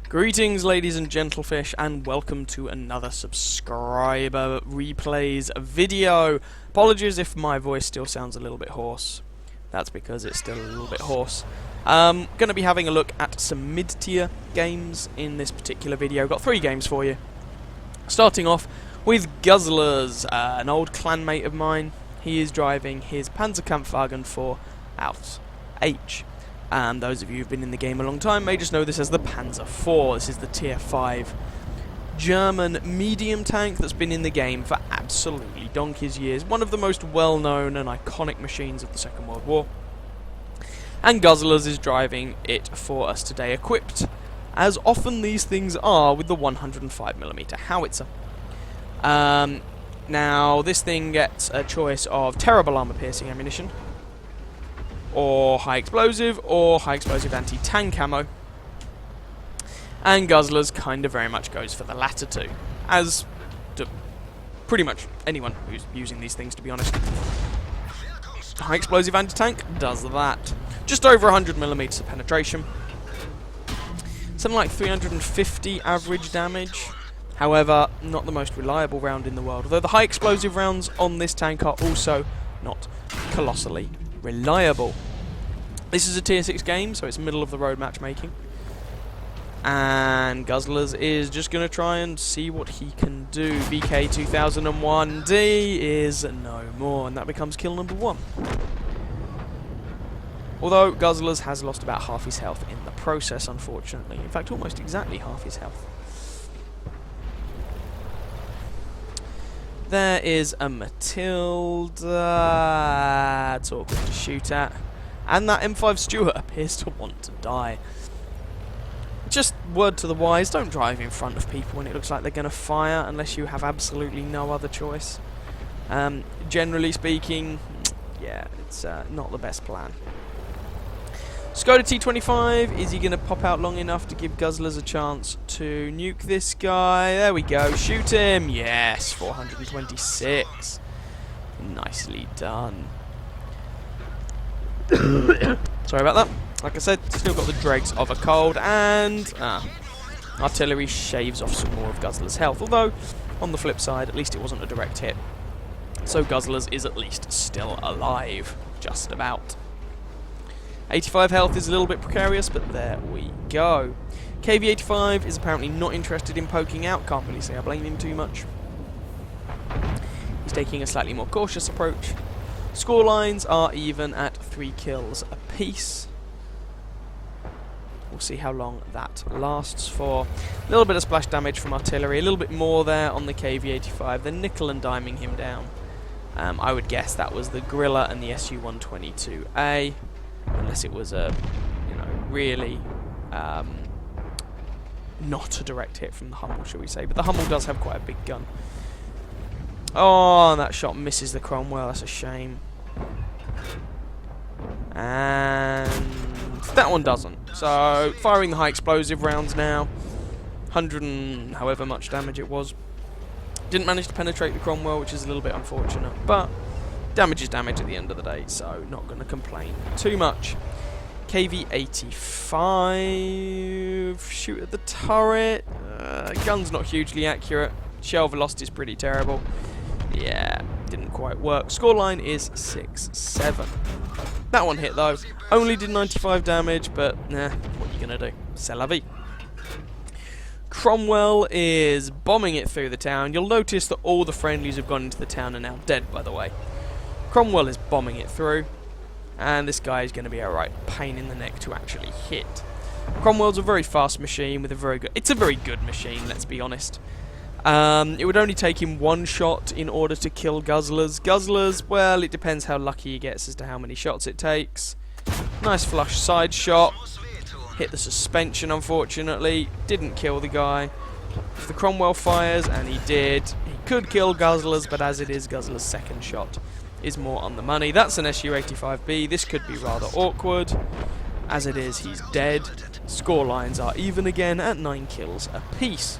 Greetings, ladies and gentlefish, and welcome to another subscriber replays video. Apologies if my voice still sounds a little bit hoarse. That's because it's still a little bit hoarse. Going to be having a look at some mid-tier games in this particular video. Got 3 games for you. Starting off with Guzzlers, an old clanmate of mine. He is driving his Panzer IV H. And those of you who've been in the game a long time may just know this as the Panzer IV. This is the Tier 5 German medium tank that's been in the game for absolutely donkey's years. One of the most well-known and iconic machines of the Second World War. And Guzzlers is driving it for us today, equipped, as often these things are, with the 105mm howitzer. Now, this thing gets a choice of terrible armor-piercing ammunition, or high explosive anti-tank ammo. And Guzzlers kind of very much goes for the latter two, as do pretty much anyone who's using these things, to be honest. High explosive anti-tank does that. Just over 100mm of penetration. Something like 350 average damage. However, not the most reliable round in the world. Although the high explosive rounds on this tank are also not colossally reliable. This is a Tier 6 game, so it's middle of the road matchmaking. And Guzzlers is just going to try and see what he can do. BK 2001D is no more, and that becomes kill number 1. Although Guzzlers has lost about half his health in the process, unfortunately. In fact, almost exactly half his health. There is a Matilda. It's awkward to shoot at. And that M5 Stuart appears to want to die. Just word to the wise, don't drive in front of people when it looks like they're going to fire unless you have absolutely no other choice. Generally speaking, yeah, it's not the best plan. Skoda T25, is he going to pop out long enough to give Guzzlers a chance to nuke this guy? There we go, shoot him! Yes, 426. Nicely done. Sorry about that. Like I said, still got the dregs of a cold, and artillery shaves off some more of Guzzler's health. Although, on the flip side, at least it wasn't a direct hit. So Guzzlers is at least still alive. Just about. 85 health is a little bit precarious, but there we go. KV85 is apparently not interested in poking out. Can't really say I blame him too much. He's taking a slightly more cautious approach. Score lines are even at 3 kills apiece. We'll see how long that lasts for. A little bit of splash damage from artillery, a little bit more there on the KV85. They're nickel and diming him down. I would guess that was the Gorilla and the SU-122A, unless it was a, really not a direct hit from the Hummel, shall we say. But the Hummel does have quite a big gun. Oh, that shot misses the Cromwell. That's a shame. And that one doesn't. So, firing the high explosive rounds now. 100 and however much damage it was. Didn't manage to penetrate the Cromwell, which is a little bit unfortunate. But damage is damage at the end of the day, so not going to complain too much. KV85. Shoot at the turret. Gun's not hugely accurate. Shell velocity is pretty terrible. Yeah, didn't quite work. Scoreline is 6-7. That one hit though. Only did 95 damage, but what are you gonna do? C'est la vie. Cromwell is bombing it through the town. You'll notice that all the friendlies who've gone into the town are now dead, by the way. Cromwell is bombing it through, and this guy is going to be a right pain in the neck to actually hit. Cromwell's a very fast machine with a very good... It's a very good machine, let's be honest. It would only take him 1 shot in order to kill Guzzlers. Guzzlers, well, it depends how lucky he gets as to how many shots it takes. Nice flush side shot. Hit the suspension, unfortunately. Didn't kill the guy. If the Cromwell fires, and he did, he could kill Guzzlers, but as it is, Guzzler's second shot is more on the money. That's an SU-85B. This could be rather awkward. As it is, he's dead. Score lines are even again at 9 kills apiece.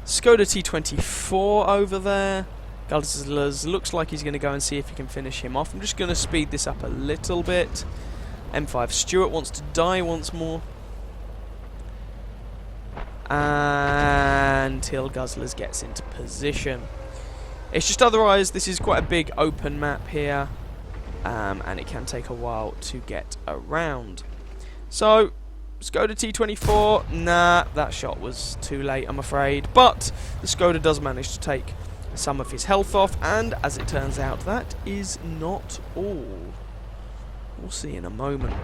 Skoda T24 over there. Guzzlers looks like he's going to go and see if he can finish him off. I'm just going to speed this up a little bit. M5 Stuart wants to die once more. until Guzzlers gets into position. It's just otherwise, this is quite a big open map here, and it can take a while to get around. So, Skoda T24, nah, that shot was too late, I'm afraid. But the Skoda does manage to take some of his health off, and as it turns out, that is not all. We'll see in a moment.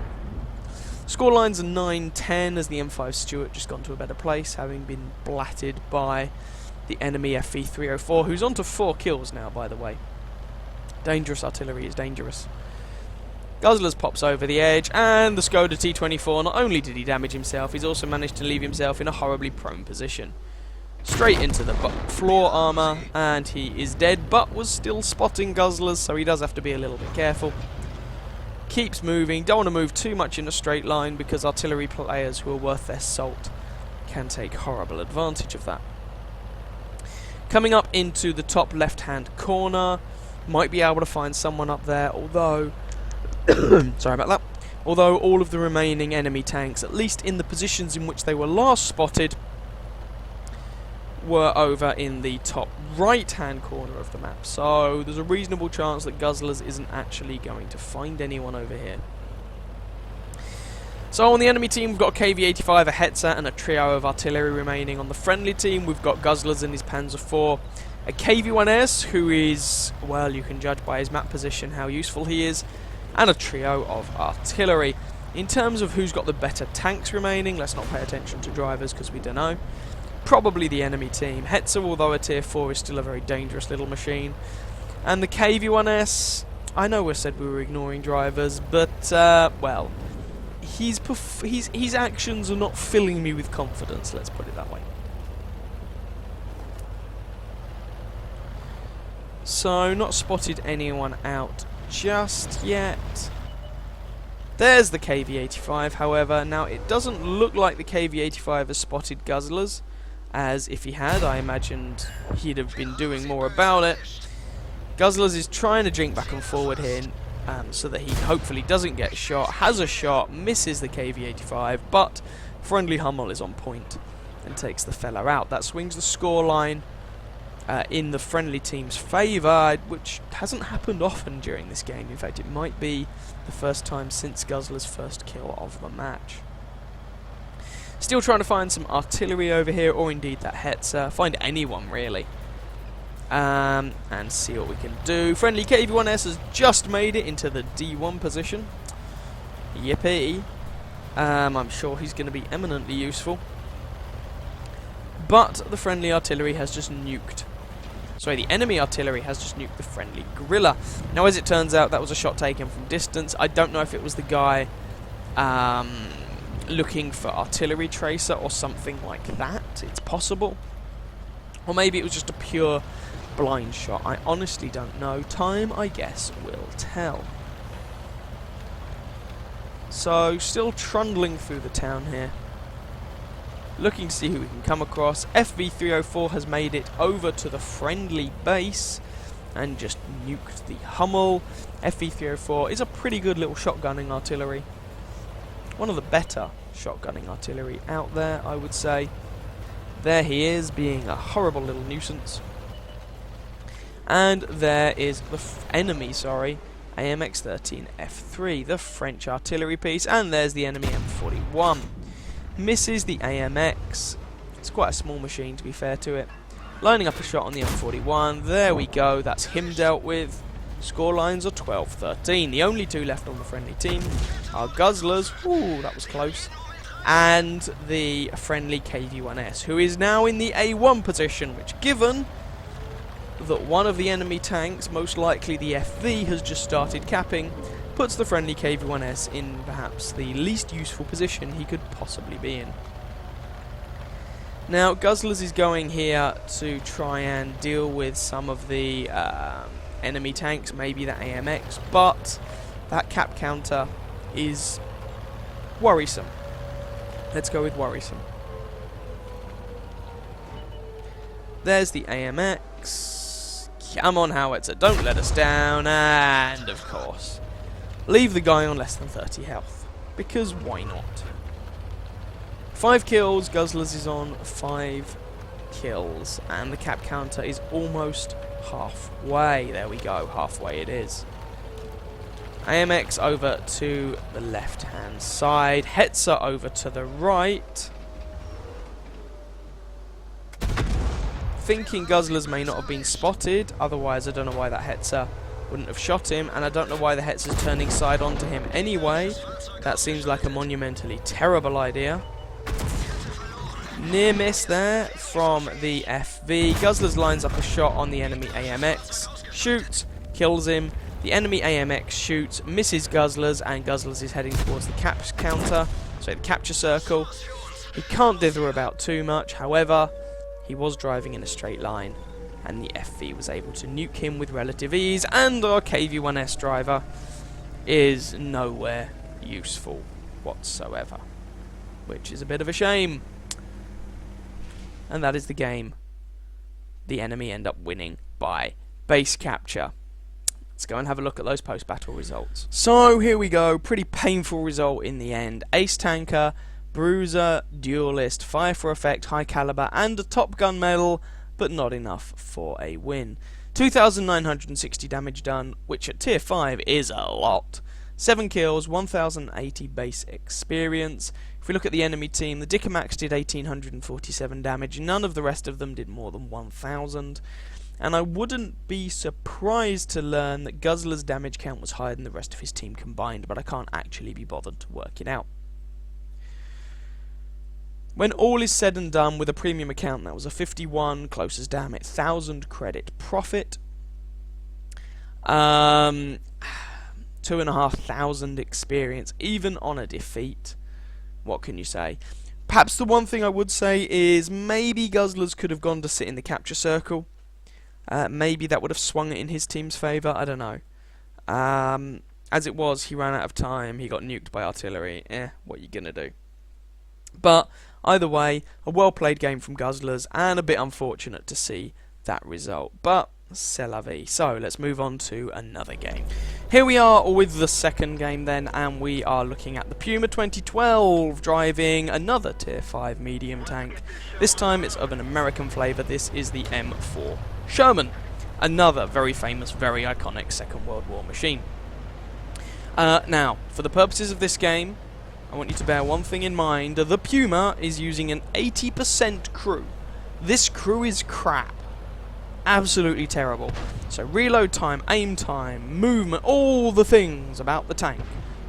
Scorelines are 9-10 as the M5 Stuart just gone to a better place, having been blatted by the enemy FV304, who's on to 4 kills now, by the way. Dangerous artillery is dangerous. Guzzlers pops over the edge, and the Skoda T24, not only did he damage himself, he's also managed to leave himself in a horribly prone position. Straight into the floor armour, and he is dead, but was still spotting Guzzlers, so he does have to be a little bit careful. Keeps moving, don't want to move too much in a straight line, because artillery players who are worth their salt can take horrible advantage of that. Coming up into the top left-hand corner, might be able to find someone up there, although... sorry about that. Although all of the remaining enemy tanks, at least in the positions in which they were last spotted, were over in the top right-hand corner of the map. So there's a reasonable chance that Guzzlers isn't actually going to find anyone over here. So on the enemy team, we've got a KV-85, a Hetzer, and a trio of artillery remaining. On the friendly team, we've got Guzzlers and his Panzer IV, a KV-1S, who is, well, you can judge by his map position how useful he is, and a trio of artillery. In terms of who's got the better tanks remaining, let's not pay attention to drivers because we don't know. Probably the enemy team. Hetzer, although a tier 4, is still a very dangerous little machine. And the KV-1S, I know we said we were ignoring drivers, but, well, his actions are not filling me with confidence, let's put it that way. So, not spotted anyone out just yet. There's the KV-85, however. Now, it doesn't look like the KV-85 has spotted Guzzlers, as if he had, I imagined he'd have been doing more about it. Guzzlers is trying to drink back and forward here, so that he hopefully doesn't get shot. Has a shot, misses the KV-85, but friendly Hummel is on point and takes the fella out. That swings the scoreline in the friendly team's favour, which hasn't happened often during this game. In fact, it might be the first time since Guzzler's first kill of the match. Still trying to find some artillery over here, or indeed that Hetzer. Find anyone, really. And see what we can do. Friendly KV-1S has just made it into the D1 position. Yippee. I'm sure he's going to be eminently useful. But the friendly artillery has just nuked. Sorry, the enemy artillery has just nuked the friendly gorilla. Now, as it turns out, that was a shot taken from distance. I don't know if it was the guy looking for artillery tracer or something like that. It's possible. Or maybe it was just a pure blind shot. I honestly don't know. Time, I guess, will tell. So, still trundling through the town here. Looking to see who we can come across. FV304 has made it over to the friendly base and just nuked the Hummel. FV304 is a pretty good little shotgunning artillery. One of the better shotgunning artillery out there, I would say. There he is, being a horrible little nuisance. And there is the enemy, AMX-13 F3, the French artillery piece. And there's the enemy M41. Misses the AMX. It's quite a small machine, to be fair to it. Lining up a shot on the M41. There we go. That's him dealt with. Scorelines are 12-13. The only two left on the friendly team are Guzzlers. Ooh, that was close. And the friendly KV-1S, who is now in the A1 position, which, given that one of the enemy tanks, most likely the FV, has just started capping, puts the friendly KV-1S in perhaps the least useful position he could possibly be in. Now, Guzzlers is going here to try and deal with some of the enemy tanks, maybe the AMX, but that cap counter is worrisome. Let's go with worrisome. There's the AMX. Come on, Howitzer, don't let us down. And, of course, leave the guy on less than 30 health. Because why not? 5 kills, Guzzlers is on 5 kills, and the cap counter is almost halfway. There we go, halfway it is. AMX over to the left hand side, Hetzer over to the right. Thinking Guzzlers may not have been spotted, otherwise I don't know why that Hetzer wouldn't have shot him, and I don't know why the Hetzer's turning side onto him anyway. That seems like a monumentally terrible idea. Near miss there from the FV. Guzzlers lines up a shot on the enemy AMX, shoots, kills him. The enemy AMX shoots, misses Guzzlers, and Guzzlers is heading towards the the capture circle. He can't dither about too much, however, he was driving in a straight line, and the FV was able to nuke him with relative ease, and our KV-1S driver is nowhere useful whatsoever, which is a bit of a shame. And that is the game. The enemy end up winning by base capture. Let's go and have a look at those post-battle results. So here we go, pretty painful result in the end. Ace Tanker, Bruiser, Duelist, Fire for Effect, High Caliber, and a Top Gun medal, but not enough for a win. 2,960 damage done, which at tier 5 is a lot. 7 kills, 1,080 base experience. If we look at the enemy team, the Dickomax did 1,847 damage, none of the rest of them did more than 1,000. And I wouldn't be surprised to learn that Guzzler's damage count was higher than the rest of his team combined, but I can't actually be bothered to work it out. When all is said and done with a premium account, that was a 51, close as damn it, 1,000 credit profit. 2,500 experience, even on a defeat. What can you say? Perhaps the one thing I would say is maybe Guzzlers could have gone to sit in the capture circle. Maybe that would have swung it in his team's favour, I don't know. As it was, he ran out of time, he got nuked by artillery. What are you going to do? But either way, a well-played game from Guzzlers, and a bit unfortunate to see that result. But c'est la vie. So let's move on to another game. Here we are with the second game then, and we are looking at the Puma 2012 driving another tier 5 medium tank. This time it's of an American flavour. This is the M4 Sherman, another very famous, very iconic Second World War machine. Now, for the purposes of this game, I want you to bear one thing in mind. The Puma is using an 80% crew. This crew is crap. Absolutely terrible. So reload time, aim time, movement, all the things about the tank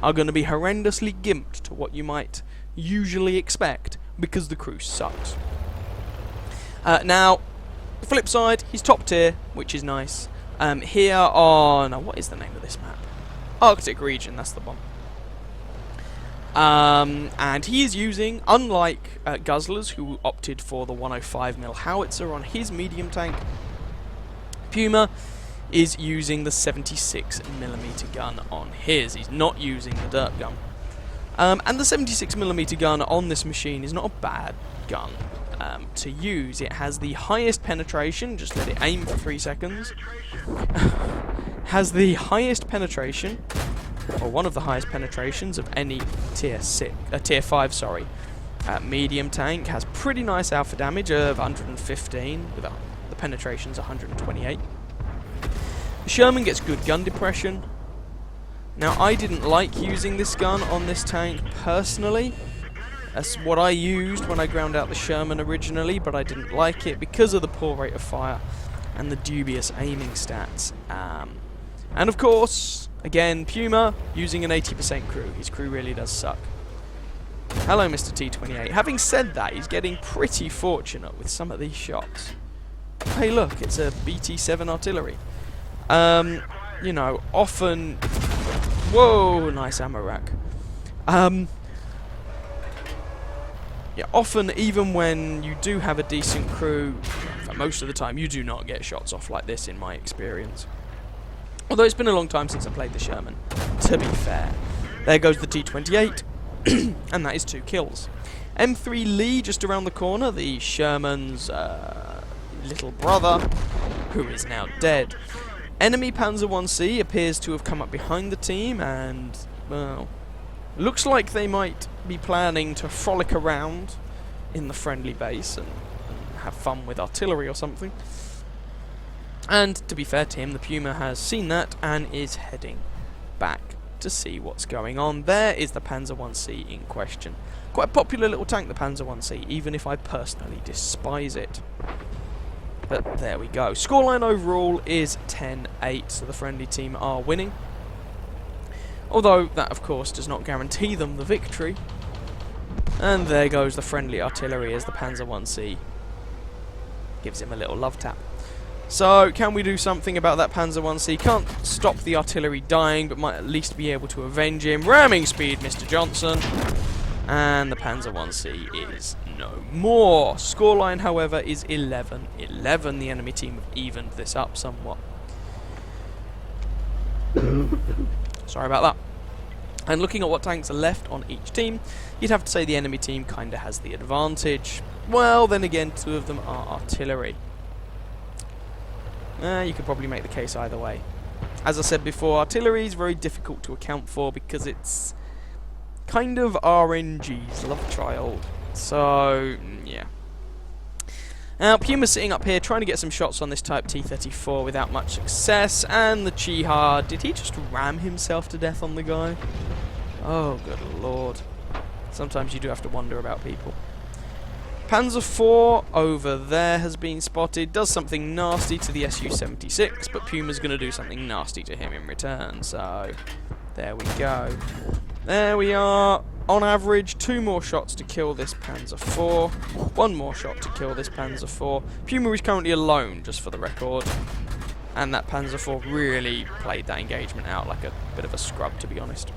are going to be horrendously gimped to what you might usually expect because the crew sucks. Now, the flip side, he's top tier, which is nice. Here on... what is the name of this map? Arctic region, that's the one. And he is using, unlike Guzzlers, who opted for the 105mm howitzer on his medium tank, Puma is using the 76mm gun on his. He's not using the dirt gun. And the 76mm gun on this machine is not a bad gun to use. It has the highest penetration, just let it aim for 3 seconds, has the highest penetration, or one of the highest penetrations of any tier 5 medium tank. Has pretty nice alpha damage of 115 with the penetration's 128. The Sherman gets good gun depression. Now, I didn't like using this gun on this tank personally. That's what I used when I ground out the Sherman originally, but I didn't like it because of the poor rate of fire and the dubious aiming stats. And of course, again, Puma using an 80% crew. His crew really does suck. Hello, Mr. T-28. Having said that, he's getting pretty fortunate with some of these shots. Hey, look, it's a BT-7 artillery. You know, often... Whoa, nice ammo rack. Yeah, often, even when you do have a decent crew, most of the time, you do not get shots off like this, in my experience. Although it's been a long time since I played the Sherman, to be fair. There goes the T-28, and that is 2 kills. M3 Lee just around the corner, the Sherman's little brother, who is now dead. Enemy Panzer 1C appears to have come up behind the team, and, well, looks like they might be planning to frolic around in the friendly base and have fun with artillery or something. And to be fair to him, the Puma has seen that and is heading back to see what's going on. There is the Panzer I in question. Quite a popular little tank, the Panzer I, even if I personally despise it. But there we go. Scoreline overall is 10-8, so the friendly team are winning. Although that, of course, does not guarantee them the victory. And there goes the friendly artillery as the Panzer I gives him a little love tap. So, can we do something about that Panzer I? Can't stop the artillery dying, but might at least be able to avenge him. Ramming speed, Mr. Johnson. And the Panzer I is no more. Scoreline, however, is 11-11. The enemy team have evened this up somewhat. Sorry about that. And looking at what tanks are left on each team, you'd have to say the enemy team kinda has the advantage. Well, then again, 2 of them are artillery. You could probably make the case either way. As I said before, artillery is very difficult to account for because it's kind of RNG's love child. So, yeah. Now, Puma's sitting up here trying to get some shots on this Type T-34 without much success, and the Chiha, did he just ram himself to death on the guy? Oh, good lord. Sometimes you do have to wonder about people. Panzer IV over there has been spotted, does something nasty to the Su-76, but Puma's going to do something nasty to him in return, so there we go. There we are. On average, 2 more shots to kill this Panzer IV, 1 more shot to kill this Panzer IV. Puma is currently alone, just for the record, and that Panzer IV really played that engagement out like a bit of a scrub, to be honest.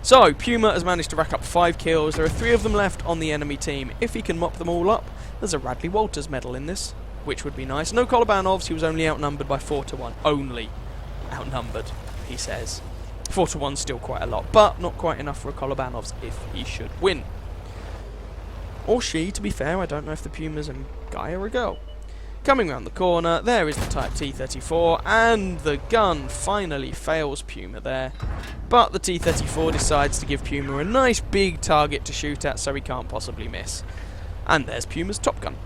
So, Puma has managed to rack up 5 kills. There are 3 of them left on the enemy team. If he can mop them all up, there's a Radley Walters medal in this, which would be nice. No Kolobanovs, he was only outnumbered by 4-1. Only outnumbered, he says. 4-1's still quite a lot, but not quite enough for a Kolobanovs if he should win. Or she, to be fair. I don't know if the Puma's a guy or a girl. Coming round the corner, there is the Type T-34, and the gun finally fails Puma there. But the T-34 decides to give Puma a nice big target to shoot at, so he can't possibly miss. And there's Puma's Top Gun.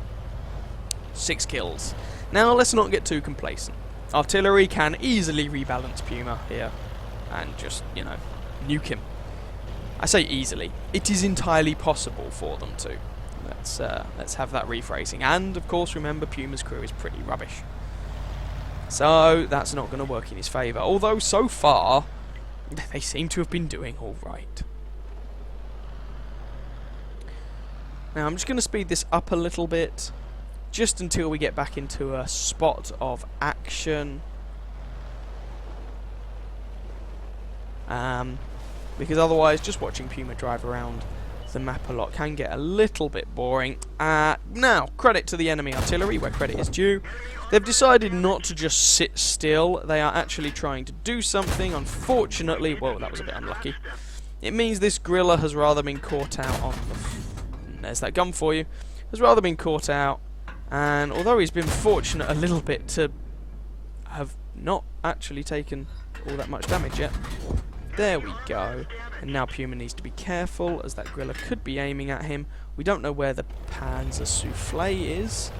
6 kills. Now, let's not get too complacent. Artillery can easily rebalance Puma here, and just, you know, nuke him. I say easily. It is entirely possible for them to. Let's have that rephrasing. And, of course, remember, Puma's crew is pretty rubbish. So, that's not going to work in his favour. Although, so far, they seem to have been doing alright. Now, I'm just going to speed this up a little bit, just until we get back into a spot of action. Because otherwise, just watching Puma drive around the map a lot can get a little bit boring. Now, credit to the enemy artillery, where credit is due. They've decided not to just sit still. They are actually trying to do something. Unfortunately, well, that was a bit unlucky. It means this Griller has rather been caught out on the... There's that gun for you. Has rather been caught out. And although he's been fortunate a little bit to have not actually taken all that much damage yet. There we go. And now Puma needs to be careful, as that Griller could be aiming at him. We don't know where the Panzer Soufflé is,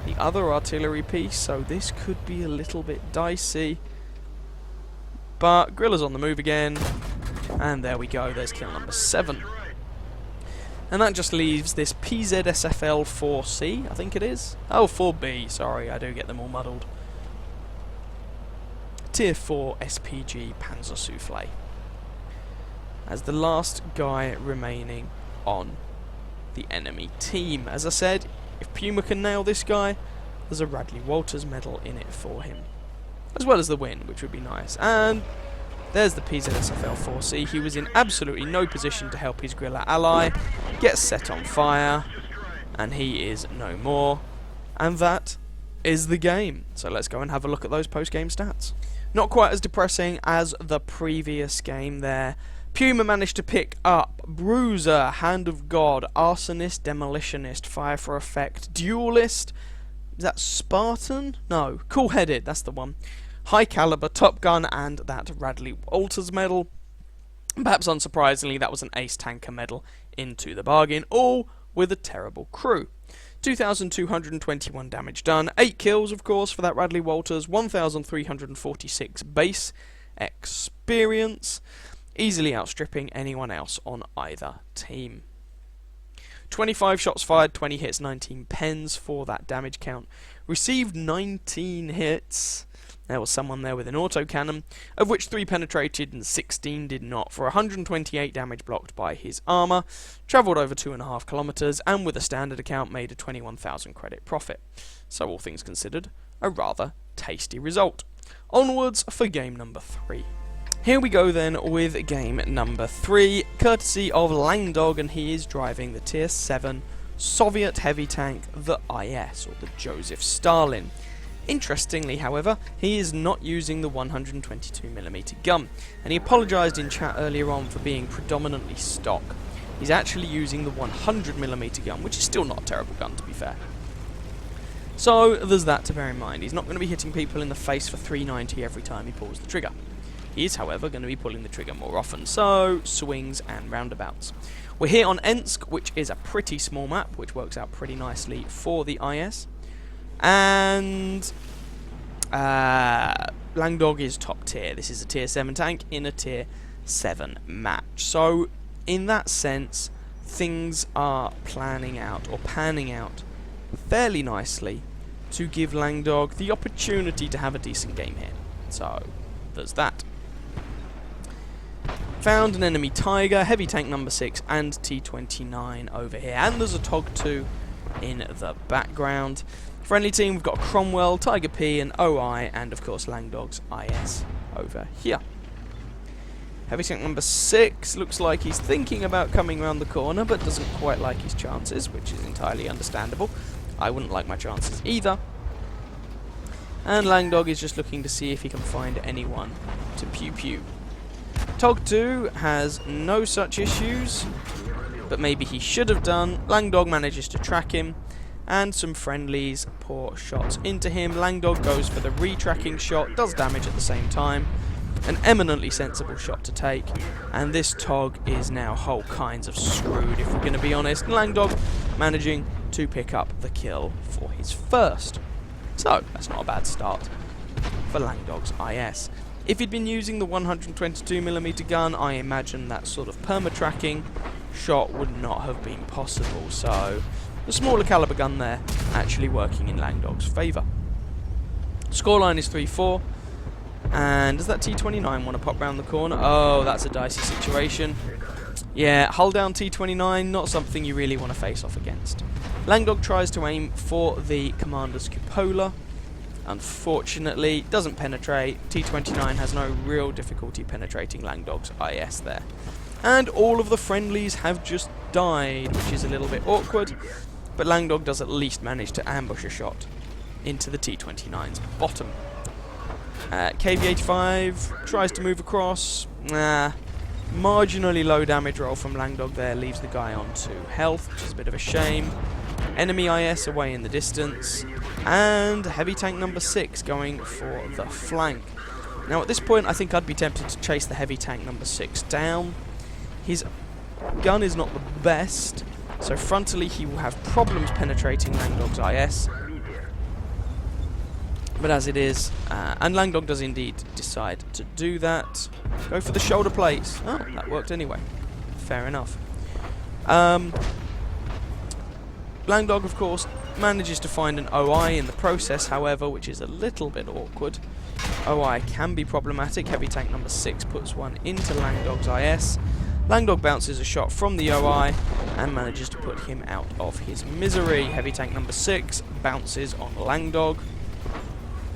the other artillery piece, so this could be a little bit dicey. But Griller's on the move again, and there we go, there's kill number 7. And that just leaves this PZSFL 4C, I think it is. Oh, 4B, sorry, I do get them all muddled. Tier 4 SPG Panzer Soufflé as the last guy remaining on the enemy team. As I said, if Puma can nail this guy, there's a Radley Walters medal in it for him, as well as the win, which would be nice. And there's the PZSFL 4C. He was in absolutely no position to help his Griller ally, gets set on fire, and he is no more. And that is the game. So let's go and have a look at those post-game stats. Not quite as depressing as the previous game there. Puma managed to pick up Bruiser, Hand of God, Arsonist, Demolitionist, Fire for Effect, Duelist. Is that Spartan? No, Cool-Headed, that's the one. High Caliber, Top Gun, and that Radley Walters medal. Perhaps unsurprisingly, that was an Ace Tanker medal into the bargain, all with a terrible crew. 2,221 damage done, 8 kills of course for that Radley Walters, 1,346 base experience, easily outstripping anyone else on either team. 25 shots fired, 20 hits, 19 pens for that damage count. Received 19 hits. There was someone there with an autocannon, of which 3 penetrated and 16 did not, for 128 damage blocked by his armour. Travelled over 2.5 kilometres, and with a standard account made a 21,000 credit profit. So all things considered, a rather tasty result. Onwards for game number 3. Here we go then with game number 3, courtesy of Langdog, and he is driving the Tier 7 Soviet heavy tank, the IS, or the Joseph Stalin. Interestingly, however, he is not using the 122mm gun, and he apologised in chat earlier on for being predominantly stock. He's actually using the 100mm gun, which is still not a terrible gun to be fair. So there's that to bear in mind. He's not going to be hitting people in the face for 390 every time he pulls the trigger. He is, however, going to be pulling the trigger more often, so swings and roundabouts. We're here on Ensk, which is a pretty small map, which works out pretty nicely for the IS. And Langdog is top tier. This is a Tier 7 tank in a Tier 7 match. So, in that sense, things are panning out fairly nicely to give Langdog the opportunity to have a decent game here. So, there's that. Found an enemy Tiger, heavy tank number 6, and T-29 over here. And there's a TOG-2 in the background. Friendly team, we've got Cromwell, Tiger P, and OI, and of course Langdog's IS over here. Heavy tank number 6 looks like he's thinking about coming around the corner, but doesn't quite like his chances, which is entirely understandable. I wouldn't like my chances either. And Langdog is just looking to see if he can find anyone to pew-pew. TOG-2 has no such issues, but maybe he should have done. Langdog manages to track him, and some friendlies pour shots into him. Langdog goes for the retracking shot, does damage at the same time. An eminently sensible shot to take, and this TOG is now whole kinds of screwed, if we're going to be honest. Langdog managing to pick up the kill for his first. So, that's not a bad start for Langdog's IS. If he'd been using the 122mm gun, I imagine that sort of perma-tracking shot would not have been possible. So, the smaller caliber gun there actually working in Langdog's favour. Scoreline is 3-4. And does that T-29 want to pop round the corner? Oh, that's a dicey situation. Yeah, hull down T-29, not something you really want to face off against. Langdog tries to aim for the commander's cupola. Unfortunately, doesn't penetrate. T-29 has no real difficulty penetrating Langdog's IS there. And all of the friendlies have just died, which is a little bit awkward. But Langdog does at least manage to ambush a shot into the T-29's bottom. KV-85 tries to move across. Marginally low damage roll from Langdog there leaves the guy on 2 health, which is a bit of a shame. Enemy IS away in the distance, and heavy tank number 6 going for the flank. Now at this point I think I'd be tempted to chase the heavy tank number 6 down. His gun is not the best, so frontally he will have problems penetrating Langdog's IS. But as it is, and Langdog does indeed decide to do that. Go for the shoulder plates. Oh, that worked anyway. Fair enough. Langdog, of course, manages to find an OI in the process, however, which is a little bit awkward. OI can be problematic. Heavy tank number 6 puts one into Langdog's IS. Langdog bounces a shot from the OI and manages to put him out of his misery. Heavy tank number 6 bounces on Langdog.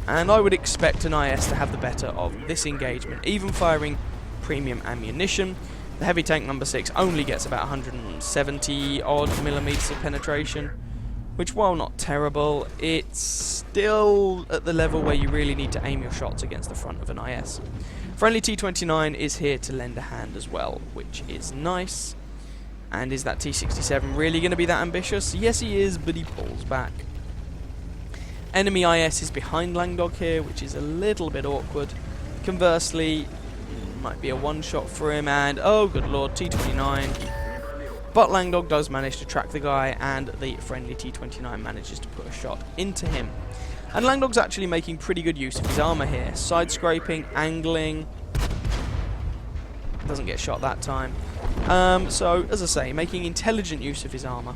And I would expect an IS to have the better of this engagement, even firing premium ammunition. The heavy tank number 6 only gets about 170 odd millimeters of penetration, which, while not terrible, it's still at the level where you really need to aim your shots against the front of an IS. Friendly T-29 is here to lend a hand as well, which is nice. And is that T-67 really going to be that ambitious? Yes, he is, but he pulls back. Enemy IS is behind Langdog here, which is a little bit awkward. Conversely, might be a one-shot for him, and oh good lord, T-29 But Langdog does manage to track the guy, and the friendly T-29 manages to put a shot into him. And Langdog's actually making pretty good use of his armour here. Side-scraping, angling. Doesn't get shot that time. So, as I say, making intelligent use of his armour.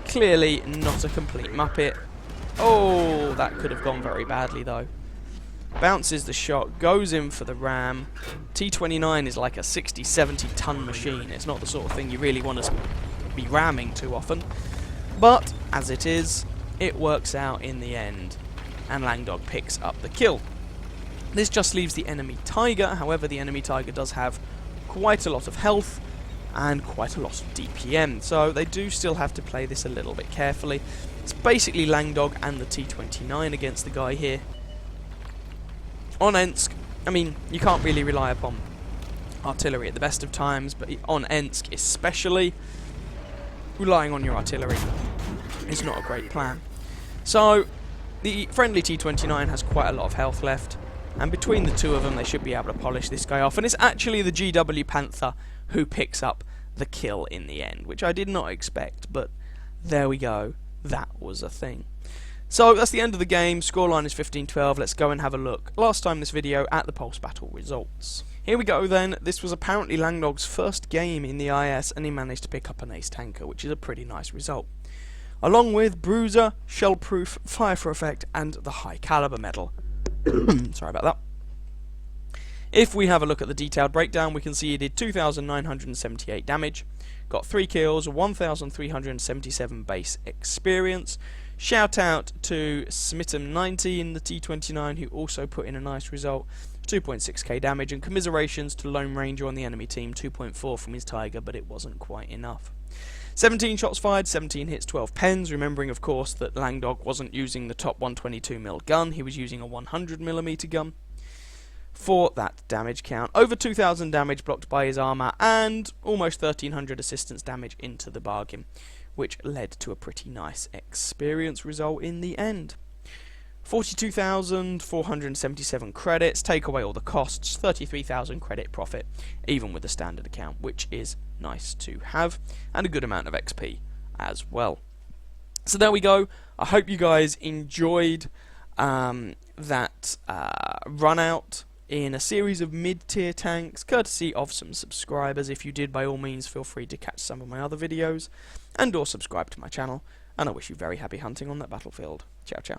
Clearly not a complete muppet. Oh, that could have gone very badly, though. Bounces the shot, goes in for the ram. T-29 is like a 60-70 ton machine. It's not the sort of thing you really want to be ramming too often. But, as it is, it works out in the end. And Langdog picks up the kill. This just leaves the enemy Tiger. However, the enemy Tiger does have quite a lot of health and quite a lot of DPM. So they do still have to play this a little bit carefully. It's basically Langdog and the T-29 against the guy here. On Ensk, I mean, you can't really rely upon artillery at the best of times, but on Ensk especially, relying on your artillery is not a great plan. So, the friendly T-29 has quite a lot of health left, and between the two of them they should be able to polish this guy off, and it's actually the GW Panther who picks up the kill in the end, which I did not expect, but there we go, that was a thing. So that's the end of the game. Scoreline is 15-12. Let's go and have a look, last time this video, at the Pulse Battle results. Here we go then. This was apparently Langdog's first game in the IS, and he managed to pick up an ace tanker, which is a pretty nice result. Along with Bruiser, Shellproof, Fire for Effect, and the High Caliber medal. Sorry about that. If we have a look at the detailed breakdown, we can see he did 2,978 damage, got 3 kills, 1,377 base experience. Shout out to Smittum90 in the T-29, who also put in a nice result, 2.6k damage, and commiserations to Lone Ranger on the enemy team, 2.4 from his Tiger, but it wasn't quite enough. 17 shots fired, 17 hits, 12 pens, remembering of course that Langdog wasn't using the top 122mm gun, he was using a 100mm gun. For that damage count, over 2,000 damage blocked by his armour, and almost 1,300 assistance damage into the bargain, which led to a pretty nice experience result in the end. 42,477 credits, take away all the costs, 33,000 credit profit, even with the standard account, which is nice to have, and a good amount of XP as well. So there we go. I hope you guys enjoyed that run out in a series of mid-tier tanks, courtesy of some subscribers. If you did, by all means, feel free to catch some of my other videos, and or subscribe to my channel, and I wish you very happy hunting on that battlefield. Ciao, ciao.